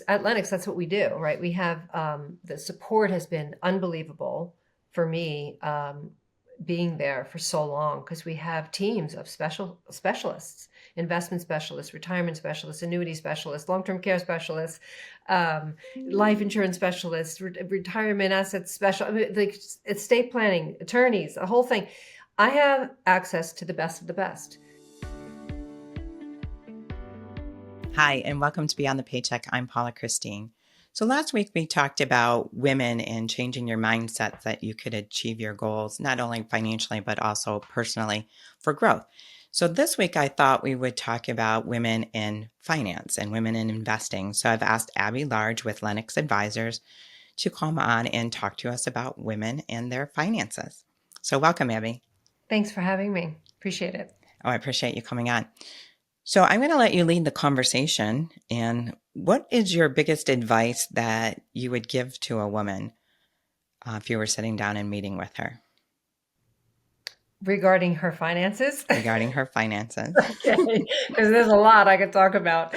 at Lenox, that's what we do, right? We have the support has been unbelievable for me being there for so long because we have teams of specialists, investment specialists, retirement specialists, annuity specialists, long-term care specialists, life insurance specialists, retirement asset special, I mean, like estate planning, attorneys, the whole thing. I have access to the best of the best. Hi, and welcome to Beyond the Paycheck. I'm Paula Christine. So last week we talked about women and changing your mindset that you could achieve your goals, not only financially, but also personally for growth. So this week I thought we would talk about women in finance and women in investing. So I've asked Abbe Large with Lenox Advisors to come on and talk to us about women and their finances. So welcome, Abbe. Thanks for having me. Appreciate it. Oh, I appreciate you coming on. So I'm going to let you lead the conversation. And what is your biggest advice that you would give to a woman if you were sitting down and meeting with her? Regarding her finances? Regarding her finances. Okay, because there's a lot I could talk about.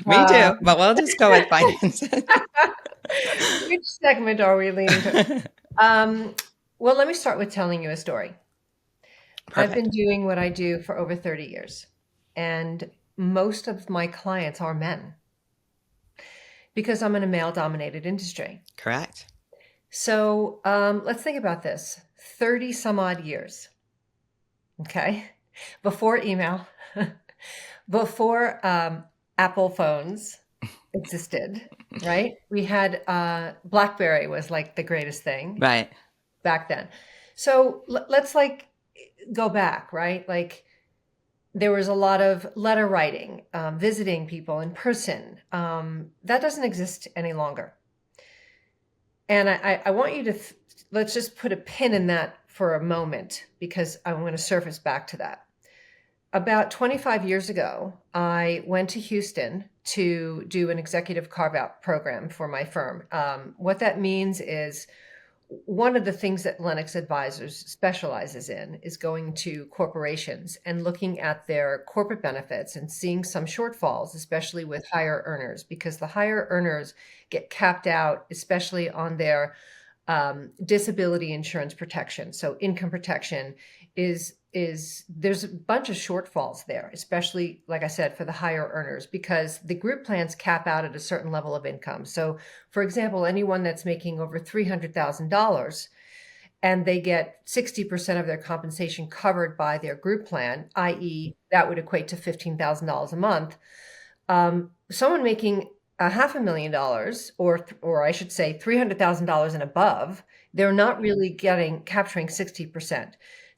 Me too, but we'll just go with finances. Which segment are we leaning to? Well, let me start with telling you a story. Perfect. I've been doing what I do for over 30 years. And most of my clients are men because I'm in a male-dominated industry. Correct. So let's think about this. 30 some odd years, okay? Before email, before Apple phones existed, right? We had BlackBerry was like the greatest thing Right. back then. So let's like go back, right? Like there was a lot of letter writing, visiting people in person. That doesn't exist any longer. And I want you to, let's just put a pin in that for a moment, because I'm going to surface back to that. About 25 years ago, I went to Houston to do an executive carve-out program for my firm. What that means is one of the things that Lenox Advisors specializes in is going to corporations and looking at their corporate benefits and seeing some shortfalls, especially with higher earners, because the higher earners get capped out, especially on their disability insurance protection. So income protection is there's a bunch of shortfalls there, especially, like I said, for the higher earners, because the group plans cap out at a certain level of income. So for example, anyone that's making over $300,000 and they get 60% of their compensation covered by their group plan, i.e. that would equate to $15,000 a month. Someone making $500,000 or I should say $300,000 and above, they're not really capturing 60%.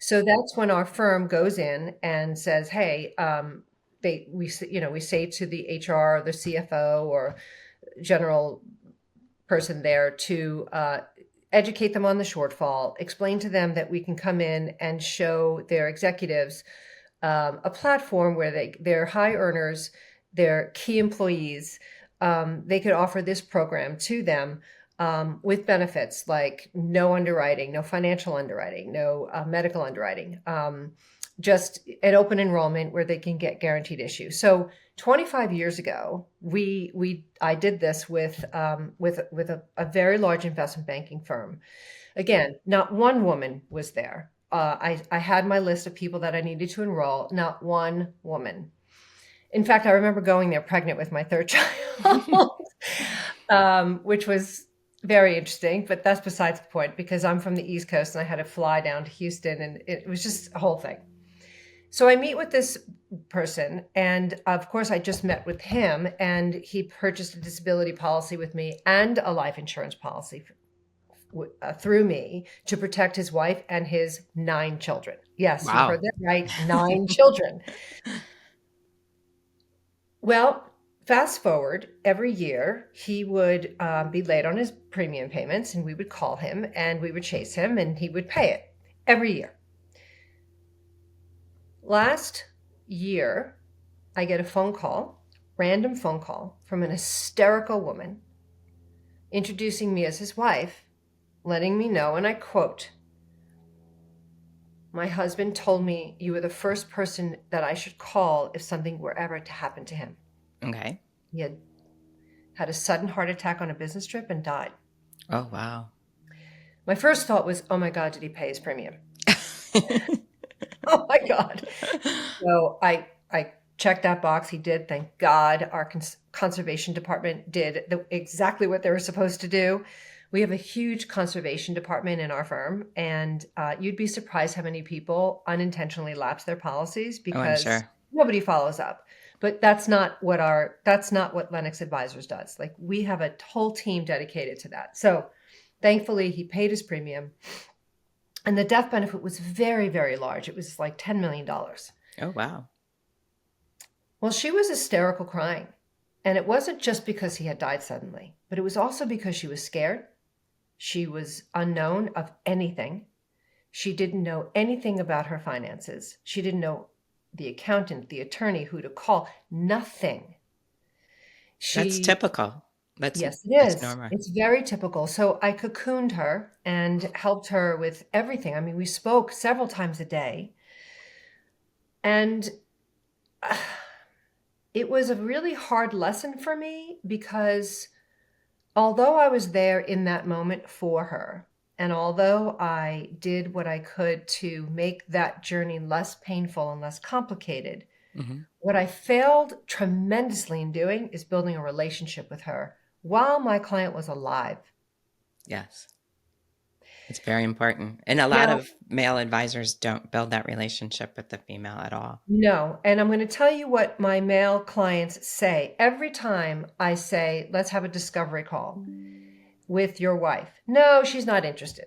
So that's when our firm goes in and says, hey, we say to the HR, the CFO or general person there to educate them on the shortfall, explain to them that we can come in and show their executives a platform where they're high earners, they're key employees, they could offer this program to them with benefits like no underwriting, no financial underwriting, no medical underwriting, just an open enrollment where they can get guaranteed issue. So 25 years ago, I did this with a very large investment banking firm. Again, not one woman was there. I had my list of people that I needed to enroll, not one woman. In fact, I remember going there pregnant with my third child, which was very interesting, but that's besides the point because I'm from the East Coast and I had to fly down to Houston and it was just a whole thing. So I meet with this person and of course I just met with him and he purchased a disability policy with me and a life insurance policy through me to protect his wife and his 9 children. Yes, wow. You heard that right, 9 children. Well, fast forward, every year he would be late on his premium payments and we would call him and we would chase him and he would pay it every year. Last year, I get a random phone call from an hysterical woman introducing me as his wife, letting me know, and I quote, "My husband told me you were the first person that I should call if something were ever to happen to him." Okay. He had had a sudden heart attack on a business trip and died. Oh, wow. My first thought was, oh my God, did he pay his premium? Oh my God. So I checked that box. He did. Thank God. Our conservation department did exactly what they were supposed to do. We have a huge conservation department in our firm, and you'd be surprised how many people unintentionally lapse their policies Oh, I'm because sure. nobody follows up. But that's not what Lenox Advisors does. Like, we have a whole team dedicated to that. So thankfully he paid his premium, and the death benefit was very, very large. It was like $10 million. Oh, wow. Well, she was hysterical crying. And it wasn't just because he had died suddenly, but it was also because she was scared. She was unknown of anything. She didn't know anything about her finances. She didn't know the accountant, the attorney, who to call, nothing. That's She, typical. yes, it That's is. normal. It's very typical. So I cocooned her and helped her with everything. I mean, we spoke several times a day. And it was a really hard lesson for me because although I was there in that moment for her, and although I did what I could to make that journey less painful and less complicated, Hmm. what I failed tremendously in doing is building a relationship with her while my client was alive. Yes. It's very important. And a lot Now, of male advisors don't build that relationship with the female at all. no, and I'm going to tell you what my male clients say every time I say, let's have a discovery call with your wife. No, she's not interested.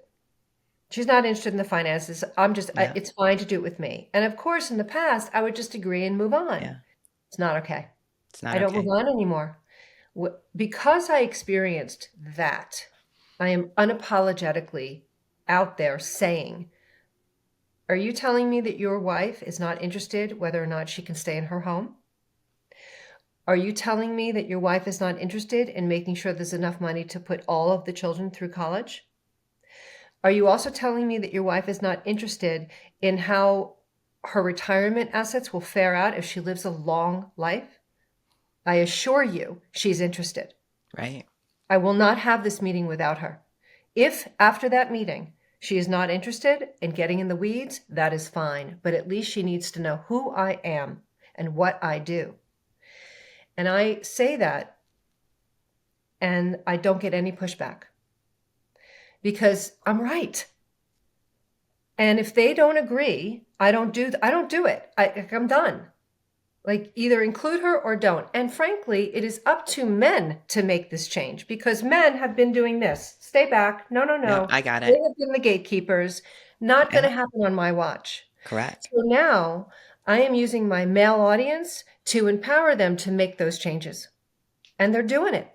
She's not interested in the finances. Yeah. It's fine to do it with me. And of course, in the past, I would just agree and move on. Yeah. It's not okay. It's not I don't move okay. on anymore. Because I experienced that, I am unapologetically out there saying, are you telling me that your wife is not interested whether or not she can stay in her home? Are you telling me that your wife is not interested in making sure there's enough money to put all of the children through college? Are you also telling me that your wife is not interested in how her retirement assets will fare out if she lives a long life? I assure you she's interested. Right. I will not have this meeting without her. If after that meeting she is not interested in getting in the weeds, that is fine. But at least she needs to know who I am and what I do. And I say that, and I don't get any pushback because I'm right. And if they don't agree, I don't do it. I'm done. Like, either include her or don't. And frankly, it is up to men to make this change because men have been doing this. Stay back. No, no, No, no. I got They it. have been the gatekeepers. Not going Yeah. to happen on my watch. Correct. So now I am using my male audience to empower them to make those changes. And they're doing it.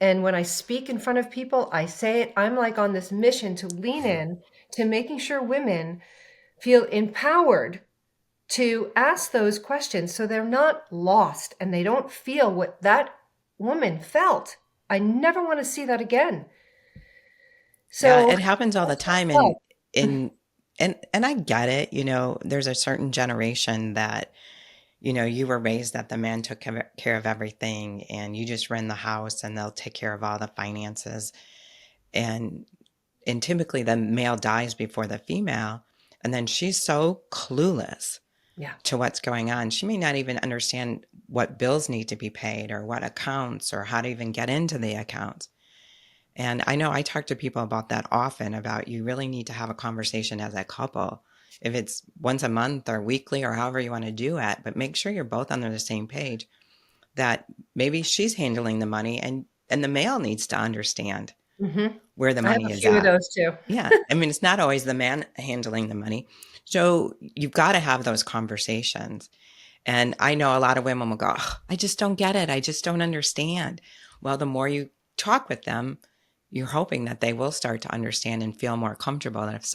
And when I speak in front of people, I say it. I'm like on this mission to lean in to making sure women feel empowered to ask those questions so they're not lost and they don't feel what that woman felt. I never want to see that again. Yeah, So it happens all the that's time. tough love. And I get it. There's a certain generation that, you were raised that the man took care of everything and you just run the house and they'll take care of all the finances. And and typically the male dies before the female, and then she's so clueless Yeah. to what's going on. She may not even understand what bills need to be paid or what accounts or how to even get into the accounts. And I know I talk to people about that often, about you really need to have a conversation as a couple. If it's once a month or weekly or however you want to do it, but make sure you're both on the same page, that maybe she's handling the money and the male needs to understand Mm-hmm. where the I have money a is few of at. those too. Yeah. I mean, it's not always the man handling the money. So you've got to have those conversations. And I know a lot of women will go, "Ugh, I just don't get it. I just don't understand." Well, the more you talk with them, you're hoping that they will start to understand and feel more comfortable that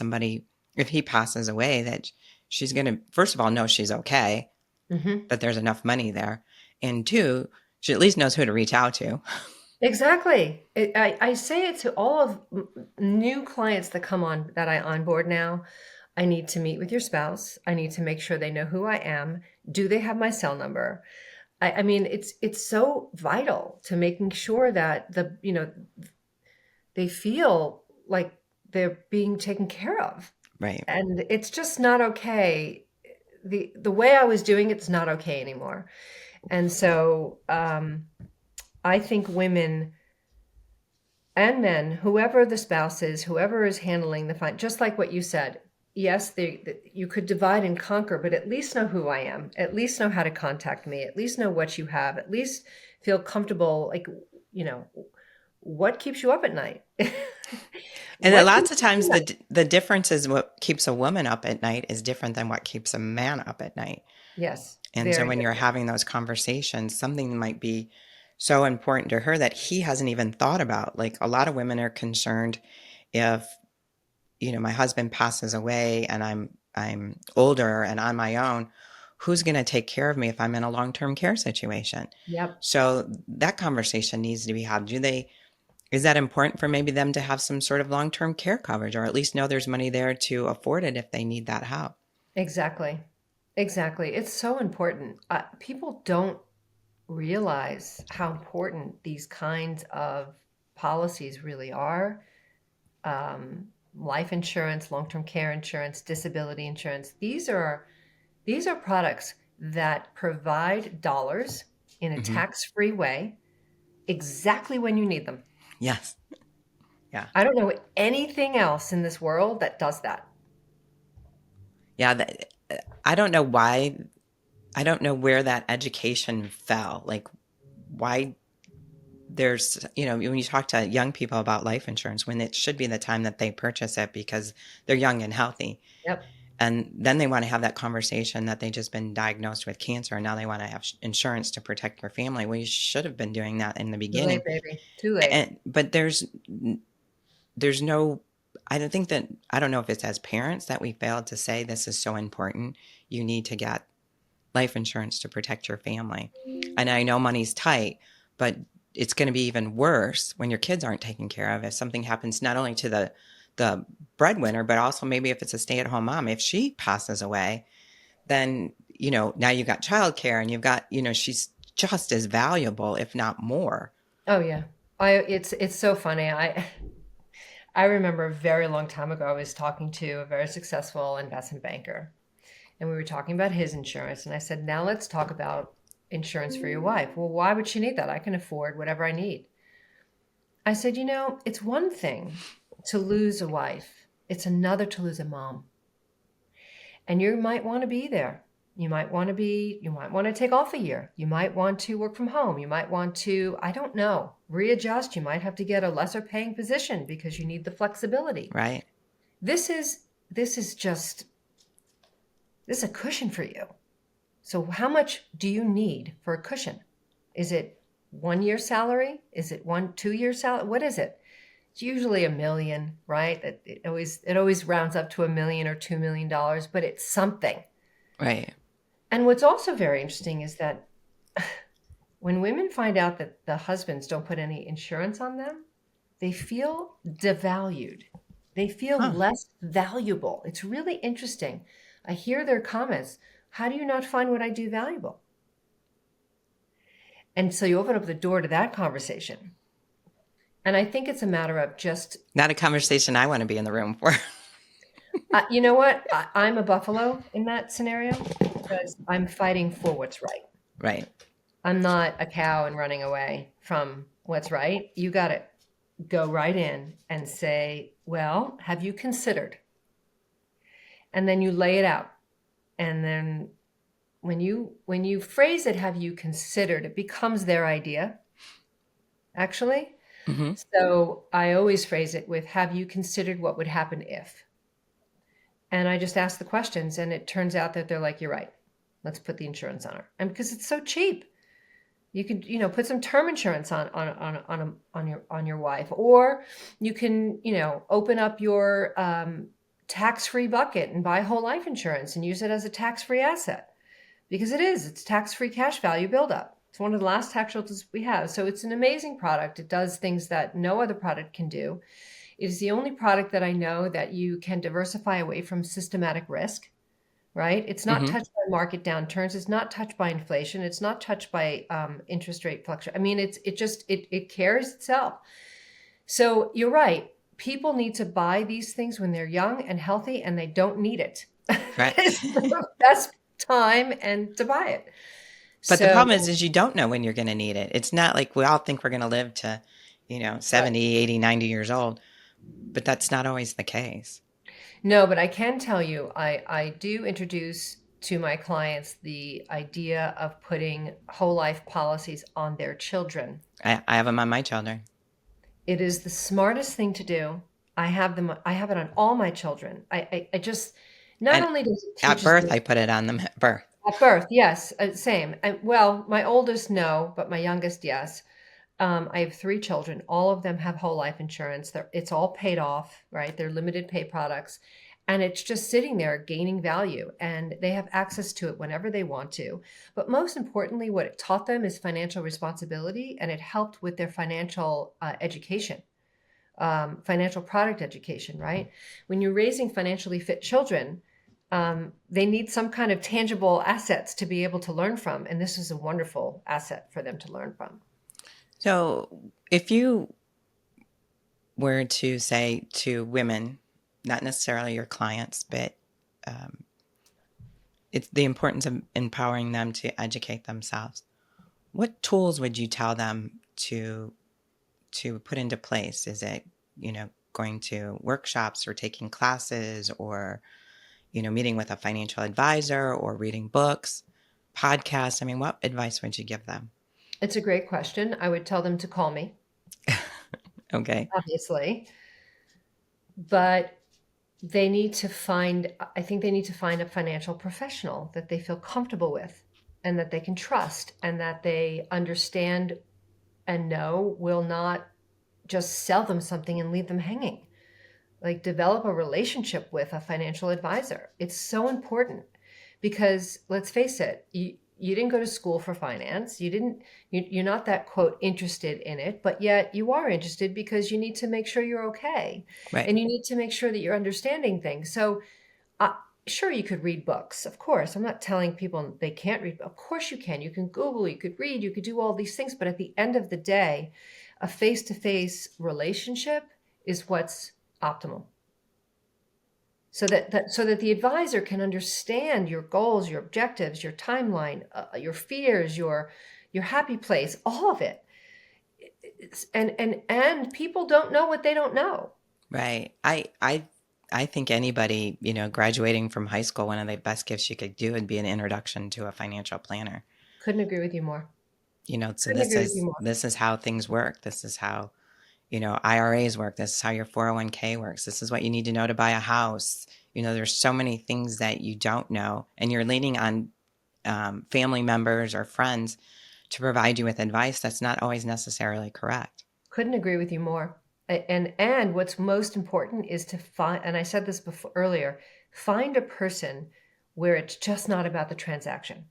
if he passes away, that she's going to, first of all, know she's okay, Mm-hmm. that there's enough money there. And two, she at least knows who to reach out to. Exactly. I say it to all of new clients that come on that I onboard now. I need to meet with your spouse. I need to make sure they know who I am. Do they have my cell number? I mean, it's so vital to making sure that they feel like they're being taken care of. Right. And it's just not okay. The way I was doing it's not okay anymore. And so I think women and men, whoever the spouse is, whoever is handling the fine, just like what you said, yes, you could divide and conquer, but at least know who I am, at least know how to contact me, at least know what you have, at least feel comfortable, like, you know, what keeps you up at night? And a What lots keeps of you up times at night? the difference is what keeps a woman up at night is different than what keeps a man up at night. Yes, And so very when you're different. having those conversations, something might be so important to her that he hasn't even thought about. Like a lot of women are concerned if, my husband passes away and I'm older and on my own, who's going to take care of me if I'm in a long-term care situation? Yep, So that conversation needs to be had. Is that important for maybe them to have some sort of long-term care coverage or at least know there's money there to afford it if they need that help? exactly. Exactly. It's so important. People don't realize how important these kinds of policies really are. Um, Life insurance, long-term care insurance, disability insurance. These are products that provide dollars in a Hmm. tax-free way exactly when you need them. Yes. Yeah. I don't know anything else in this world that does that. Yeah. I don't know why. I don't know where that education fell. Like, why when you talk to young people about life insurance, when it should be the time that they purchase it because they're young and healthy. Yep. And then they want to have that conversation that they just been diagnosed with cancer and now they want to have insurance to protect their family. Well, you should have been doing that in the Too late, beginning. baby. Too late. But there's no, I don't know if it's as parents that we failed to say this is so important. You need to get life insurance to protect your family. And I know money's tight, but it's going to be even worse when your kids aren't taken care of. If something happens not only to the breadwinner, but also maybe if it's a stay-at-home mom, if she passes away, then, now you've got childcare and you've got, she's just as valuable, if not more. Oh yeah. It's so funny. I remember a very long time ago I was talking to a very successful investment banker and we were talking about his insurance and I said, "Now let's talk about insurance for your wife." "Well, why would she need that? I can afford whatever I need." I said, "It's one thing to lose a wife. It's another to lose a mom. And you might want to be there. You might want to take off a year. You might want to work from home. You might want to, I don't know, readjust. You might have to get a lesser paying position because you need the flexibility. Right. This is this is just this is a cushion for you. So how much do you need for a cushion? Is it 1 year salary? Is it 2 year salary? What is it? It's usually 1 million, right? It always rounds up to 1 million or $2 million, but it's something. Right. And what's also very interesting is that when women find out that the husbands don't put any insurance on them, they feel devalued. They feel Huh. less valuable. It's really interesting. I hear their comments. How do you not find what I do valuable? And so you open up the door to that conversation. And I think it's a matter of just, Not a conversation I want to be in the room for. you know what? I'm a buffalo in that scenario because I'm fighting for what's right. Right. I'm not a cow and running away from what's right. You got to go right in and say, "Well, have you considered?" And then you lay it out. And then when you phrase it, "Have you considered?" it becomes their idea, actually. Hmm. So I always phrase it with, "Have you considered what would happen if?" And I just ask the questions, and it turns out that they're like, "You're right. Let's put the insurance on her." And because it's so cheap. You could, put some term insurance on your wife, or you can, open up your tax-free bucket and buy whole life insurance and use it as a tax-free asset because it's tax-free cash value buildup. It's one of the last tax shelters we have. So it's an amazing product. It does things that no other product can do. It is the only product that I know that you can diversify away from systematic risk. right? It's not Hmm. touched by market downturns. It's not touched by inflation. It's not touched by interest rate fluctuation. I mean, it carries itself. So you're right. People need to buy these things when they're young and healthy, and they don't need it. Correct. It's the best time and to buy it. But the So, problem is you don't know when you're going to need it. It's not like we all think we're going to live to, right. 70, 80, 90 years old, but that's not always the case. No, but I can tell you, I do introduce to my clients the idea of putting whole life policies on their children. I have them on my children. It is the smartest thing to do. I have it on all my children. I just, not And only does it at teaches birth, them I put it on them at birth. at birth, yes, same. Well, my oldest, no, but my youngest, yes. I have three children. All of them have whole life insurance. It's all paid off, right? They're limited pay products. And it's just sitting there gaining value, and they have access to it whenever they want to. But most importantly, what it taught them is financial responsibility, and it helped with their financial education, financial product education, right? When you're raising financially fit children, they need some kind of tangible assets to be able to learn from. And this is a wonderful asset for them to learn from. So if you were to say to women, not necessarily your clients, but um, it's the importance of empowering them to educate themselves, what tools would you tell them to put into place? Is it, going to workshops or taking classes or, meeting with a financial advisor or reading books, podcasts? I mean, what advice would you give them? It's a great question. I would tell them to call me, Okay. obviously, but they need to find, I think they need to find a financial professional that they feel comfortable with and that they can trust and that they understand and know will not just sell them something and leave them hanging. Like, develop a relationship with a financial advisor. It's so important because let's face it, you didn't go to school for finance. You're not that quote interested in it, but yet you are interested because you need to make sure you're okay. Right. And you need to make sure that you're understanding things. So uh, sure, you could read books. Of course, I'm not telling people they can't read. Of course you can. You can Google, you could read, you could do all these things. But at the end of the day, a face-to-face relationship is what's optimal. So that the advisor can understand your goals, your objectives, your timeline, your fears, your happy place, all of it. And people don't know what they don't know. Right. I think anybody, graduating from high school, one of the best gifts you could do would be an introduction to a financial planner. Couldn't agree with you more. So Couldn't this agree with you is more. this is how things work. This is how, IRAs work. This is how your 401k works. This is what you need to know to buy a house. There's so many things that you don't know, and you're leaning on family members or friends to provide you with advice that's not always necessarily correct. Couldn't agree with you more. And what's most important is to find, and I said this before earlier, find a person where it's just not about the transaction.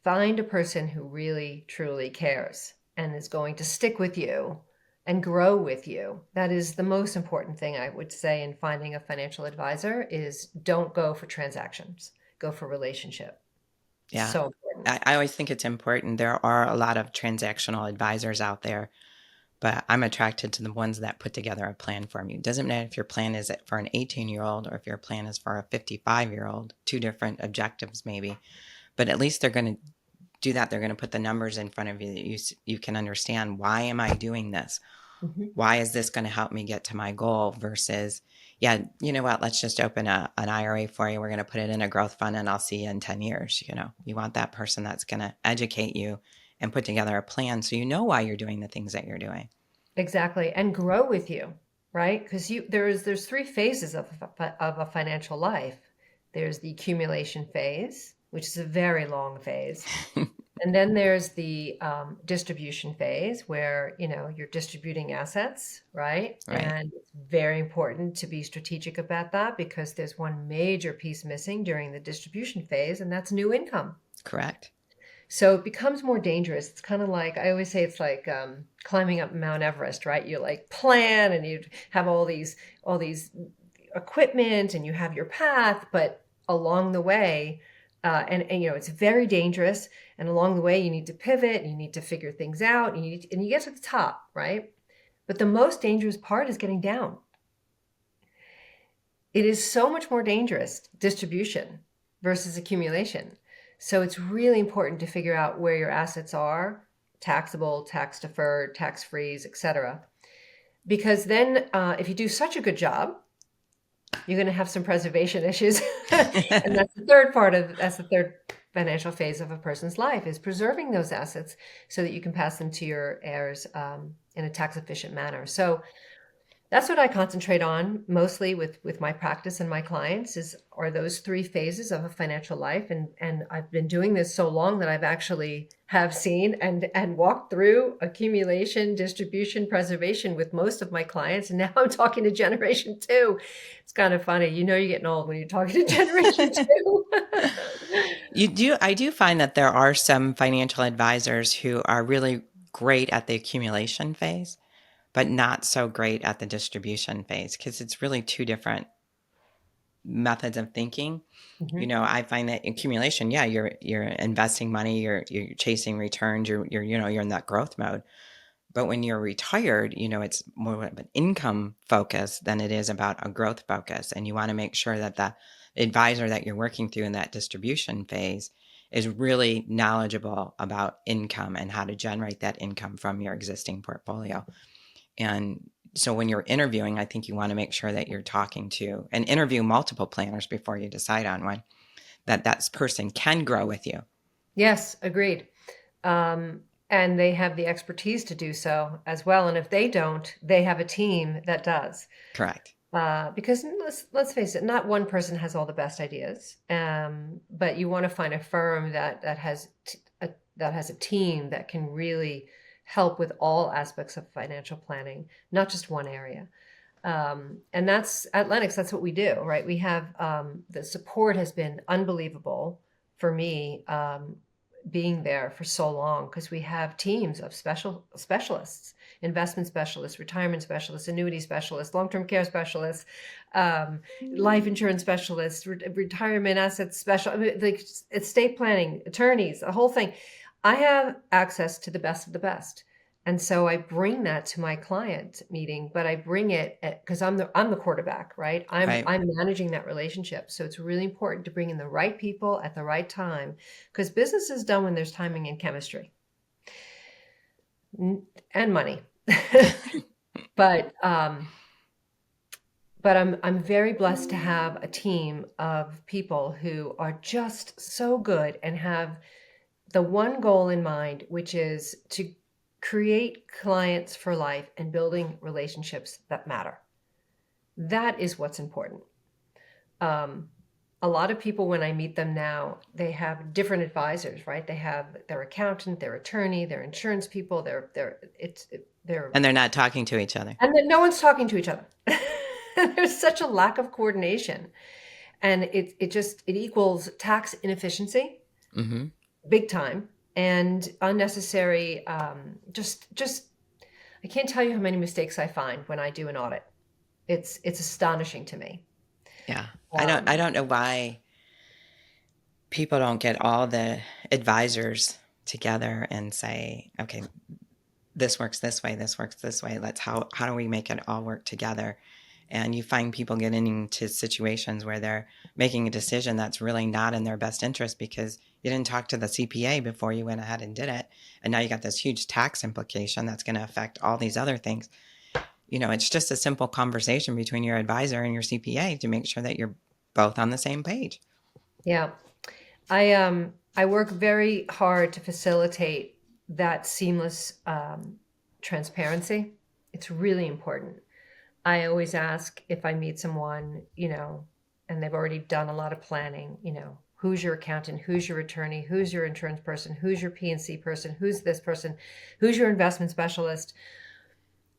Find a person who really truly cares and is going to stick with you and grow with you. That is the most important thing I would say in finding a financial advisor is don't go for transactions, go for relationship. Yeah. So important. I always think it's important. There are a lot of transactional advisors out there, but I'm attracted to the ones that put together a plan for you. It doesn't matter if your plan is for an 18-year-old or if your plan is for a 55-year-old, two different objectives maybe, but at least they're going to do that. They're going to put the numbers in front of you that you can understand, why am I doing this? Mhm. Why is this going to help me get to my goal versus, yeah, you know what, let's just open an IRA for you. We're going to put it in a growth fund and I'll see you in 10 years. You want that person that's going to educate you and put together a plan so you know why you're doing the things that you're doing. Exactly. And grow with you, right? Because there's three phases of a financial life. There's the accumulation phase, which is a very long phase. And then there's the distribution phase where, you're distributing assets, right? Right. And it's very important to be strategic about that because there's one major piece missing during the distribution phase, and that's new income. Correct. So it becomes more dangerous. It's kind of like, I always say it's like climbing up Mount Everest, right? You like plan and you have all these equipment and you have your path, but along the way, and it's very dangerous. And along the way, you need to pivot, you need to figure things out, and you get to the top, right? But the most dangerous part is getting down. It is so much more dangerous, distribution versus accumulation. So it's really important to figure out where your assets are, taxable, tax deferred, tax freeze, etc. Because then if you do such a good job, you're going to have some preservation issues. And that's the third financial phase of a person's life, is preserving those assets so that you can pass them to your heirs in a tax efficient manner. So that's what I concentrate on mostly with my practice and my clients are those three phases of a financial life. And I've been doing this so long that I've actually have seen and walked through accumulation, distribution, preservation with most of my clients. And now I'm talking to generation two. It's kind of funny. You're getting old when you're talking to generation two. I do find that there are some financial advisors who are really great at the accumulation phase, but not so great at the distribution phase, because it's really two different methods of thinking. Mm-hmm. I find that accumulation, yeah, you're investing money, you're chasing returns, you're in that growth mode. But when you're retired, it's more of an income focus than it is about a growth focus. And you want to make sure that the advisor that you're working through in that distribution phase is really knowledgeable about income and how to generate that income from your existing portfolio. And so when you're interviewing, I think you want to make sure that you're talking to and interview multiple planners before you decide on one, that person can grow with you. Yes, agreed. And they have the expertise to do so as well. And if they don't, they have a team that does. Correct. Because let's face it, not one person has all the best ideas, but you want to find a firm that has a team that can really help with all aspects of financial planning, not just one area. And that's at Lenox. That's what we do, right? We have the support has been unbelievable for me. Being there for so long, because we have teams of specialists, investment specialists, retirement specialists, annuity specialists, long-term care specialists, life insurance specialists, retirement assets like estate planning, attorneys, the whole thing. I have access to the best of the best. And so I bring that to my client meeting, but I bring it because I'm the quarterback, right? I'm managing that relationship. So it's really important to bring in the right people at the right time, because business is done when there's timing and chemistry and money. But I'm very blessed to have a team of people who are just so good and have the one goal in mind, which is to create clients for life and building relationships that matter. That is what's important. A lot of people, when I meet them now, they have different advisors, right? They have their accountant, their attorney, their insurance people, and they're not talking to each other. And then no one's talking to each other. There's such a lack of coordination. And it equals tax inefficiency, mm-hmm. big time. And unnecessary, just I can't tell you how many mistakes I find when I do an audit. It's astonishing to me. Yeah, I don't know why people don't get all the advisors together and say, okay, this works this way, this works this way. How do we make it all work together? And you find people getting into situations where they're making a decision that's really not in their best interest because you didn't talk to the CPA before you went ahead and did it. And now you got this huge tax implication that's going to affect all these other things. It's just a simple conversation between your advisor and your CPA to make sure that you're both on the same page. Yeah. I work very hard to facilitate that seamless transparency. It's really important. I always ask, if I meet someone, and they've already done a lot of planning, who's your accountant, who's your attorney, who's your insurance person, who's your P&C person, who's this person, who's your investment specialist.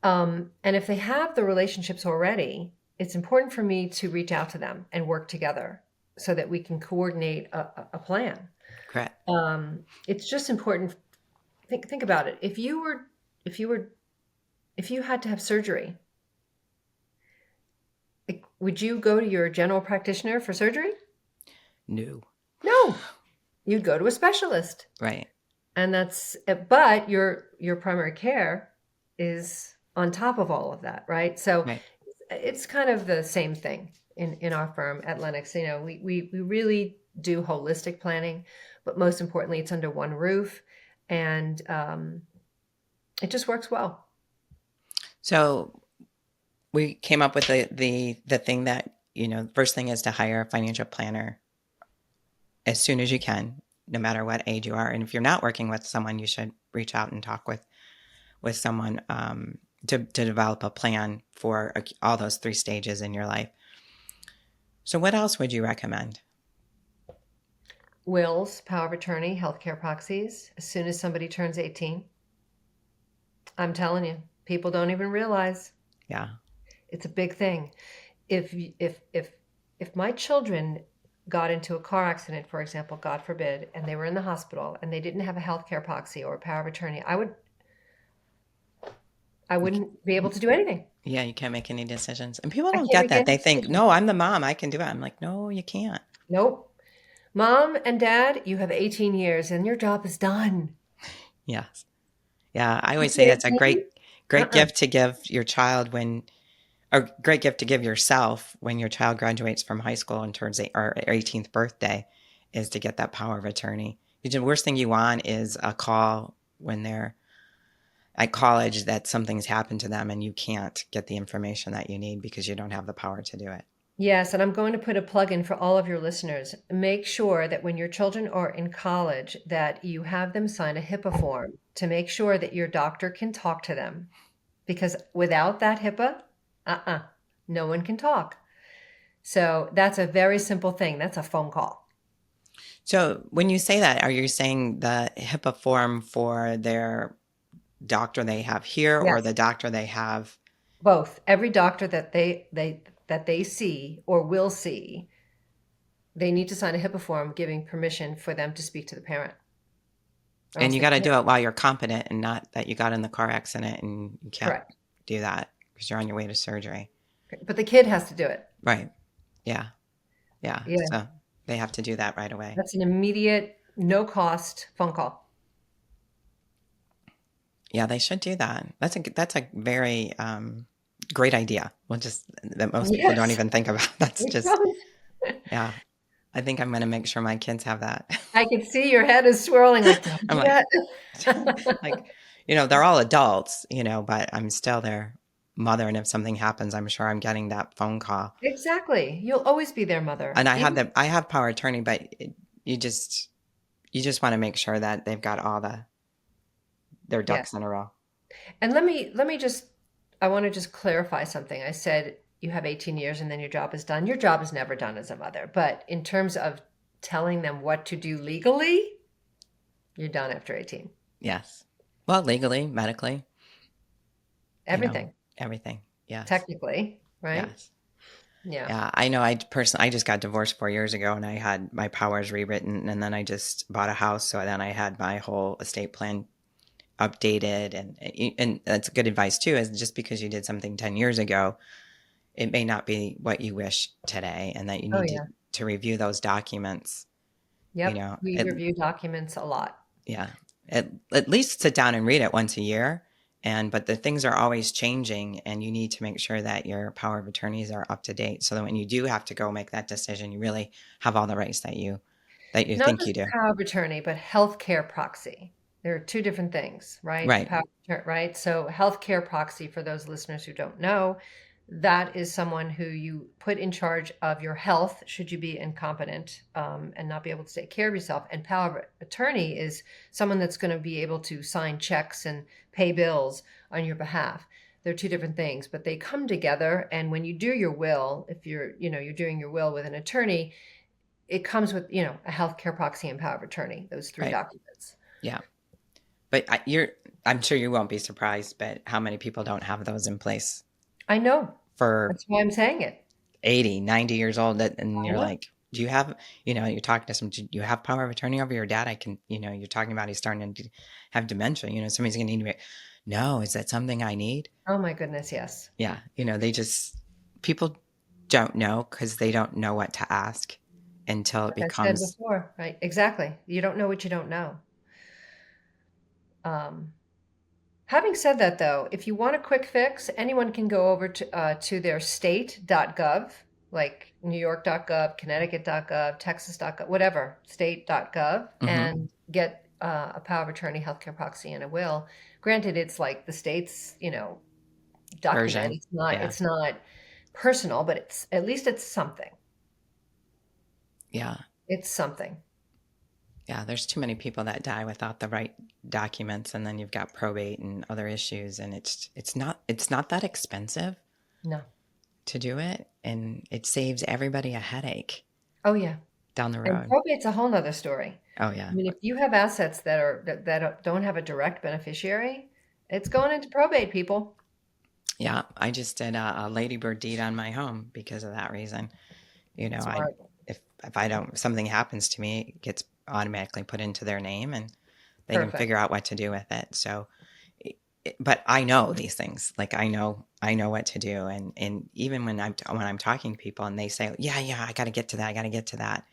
And if they have the relationships already, it's important for me to reach out to them and work together so that we can coordinate a plan. Correct. It's just important. Think about it. If you had to have surgery, would you go to your general practitioner for surgery? No. No, you'd go to a specialist. Right. And but your primary care is on top of all of that, right? So Right. it's kind of the same thing in our firm at Lenox. We really do holistic planning, but most importantly, it's under one roof, and it just works well. So we came up with the thing that, first thing is to hire a financial planner as soon as you can, no matter what age you are. And if you're not working with someone, you should reach out and talk with someone to develop a plan for all those 3 stages in your life. So what else would you recommend? Wills, power of attorney, healthcare proxies, as soon as somebody turns 18. I'm telling you, people don't even realize. Yeah. It's a big thing. If my children got into a car accident, for example, God forbid, and they were in the hospital and they didn't have a healthcare proxy or a power of attorney, I wouldn't be able to do anything. Yeah, you can't make any decisions. And people I don't can't get make that. any They think, decisions. no, I'm the mom. I can do it. I'm like, no, you can't. Nope. Mom and dad, you have 18 years and your job is done. Yes. Yeah. I always say After that's a 18? great Uh-uh. gift to give your child a great gift to give yourself when your child graduates from high school and turns or 18th birthday is to get that power of attorney. The worst thing you want is a call when they're at college that something's happened to them and you can't get the information that you need because you don't have the power to do it. Yes, and I'm going to put a plug in for all of your listeners. Make sure that when your children are in college that you have them sign a HIPAA form to make sure that your doctor can talk to them. Because without that HIPAA, no one can talk. So that's a very simple thing. That's a phone call. So when you say that, are you saying the HIPAA form for their doctor they have here or Yes, the doctor they have? both. Every doctor that they see or will see, they need to sign a HIPAA form giving permission for them to speak to the parent. Or And else you they got to can't. do it while you're competent and not that you got in the car accident and you can't Correct. do that because you're on your way to surgery. But the kid has to do it. Right. Yeah. Yeah. Yeah. So they have to do that right away. That's an immediate, no cost phone call. Yeah, they should do that. That's a very great idea. Well, just that most people don't Yes, even think about. That's they just, don't. yeah. I think I'm going to make sure my kids have that. I can see your head is swirling like, don't I'm do like, that. like, they're all adults, but I'm still their mother. And if something happens, I'm sure I'm getting that phone call. Exactly. You'll always be their mother. And Even I have power of attorney, but you just want to make sure that they've got all their yeah. ducks in a row. And let me just I want to just clarify something. I said you have 18 years and then your job is done. Your job is never done as a mother. But in terms of telling them what to do legally, you're done after 18. Yes. Well, legally, medically, you know, Everything, everything. Yes. technically, right? Yes. Yeah. Yeah, I know. I just got divorced 4 years ago, and I had my powers rewritten, and then I just bought a house, so then I had my whole estate plan updated, and that's good advice too. Is just because you did something 10 years ago, it may not be what you wish today, and that you Oh need to yeah. to review those documents. You Yep. know, We review documents a lot. yeah, at least sit down and read it once a year. But the things are always changing, and you need to make sure that your power of attorneys are up to date, so that when you do have to go make that decision, you really have all the rights that you Not think you just do. power of attorney, but healthcare proxy. There are two different things, right? Right. Right? So healthcare proxy, for those listeners who don't know, that is someone who you put in charge of your health should you be incompetent and not be able to take care of yourself. And power of attorney is someone that's going to be able to sign checks and pay bills on your behalf. They're two different things, but they come together. And when you do your will, if you're doing your will with an attorney, it comes with, a healthcare proxy and power of attorney, those three Right. documents. Yeah. But I'm sure you won't be surprised, but how many people don't have those in place I know. for That's why I'm saying it. 80, 90 years old, and I you're know. like, do you have, you're talking to some, do you have power of attorney over your dad? I can, you're talking about he's starting to have dementia, somebody's going to need to be, no, is that something I need? Oh my goodness, yes. Yeah. They just, people don't know because they don't know what to ask until it Like I said becomes before, right? Exactly. You don't know what you don't know. Um, Having said that, though, if you want a quick fix, anyone can go over to their state.gov, like new york.gov, connecticut.gov, texas.gov, whatever, state.gov, Mhm. and get a power of attorney, healthcare proxy, and a will. Granted, it's like the state's, document. Version. It's not, Yeah. it's not personal, but it's at least it's something. Yeah. It's something. Yeah. There's too many people that die without the right documents, and then you've got probate and other issues, and it's not that expensive No. to do it, and it saves everybody a headache Oh, yeah. down the And road. probate's a whole nother story. Oh I yeah. mean, if you have assets that don't have a direct beneficiary, it's going into probate, people. Yeah. I just did a ladybird deed on my home because of that reason. I Smart. if I don't something happens to me, it gets automatically put into their name, and they can Perfect. figure out what to do with it. So, but I know these things. Like I know what to do, and even when I'm talking to people and they say, yeah, I got to get to that, I got to get to that,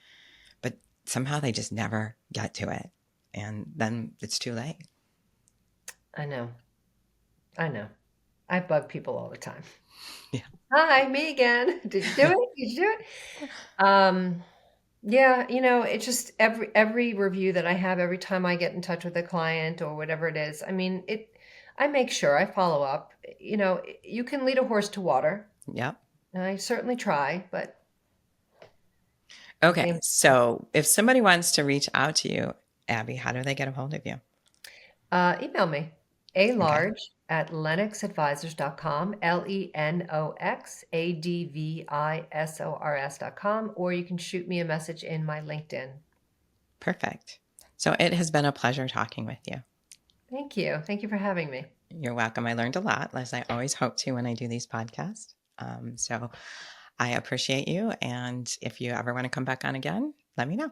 but somehow they just never get to it, and then it's too late. I know. I know. I bug people all the time. Yeah. Hi, me again. Did you do it? Did you do it? Yeah, it's just every review that I have, every time I get in touch with a client or whatever it is, I mean, I make sure I follow up. You can lead a horse to water, Yep. and I certainly try, but at the Okay. end, So if somebody wants to reach out to you, Abby, how do they get a hold of you? email me, Okay. alarge at lenoxadvisors.com, lenoxadvisors.com, or you can shoot me a message in my LinkedIn. Perfect. So it has been a pleasure talking with you. Thank you. Thank you for having me. You're welcome. I learned a lot, as I always hope to when I do these podcasts. So I appreciate you. And if you ever want to come back on again, let me know.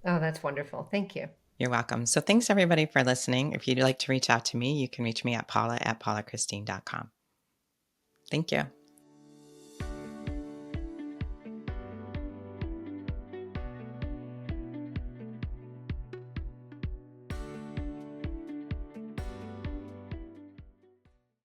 Oh, that's wonderful. Thank you. You're welcome. So thanks everybody for listening. If you'd like to reach out to me, you can reach me at paulachristine.com. Thank you.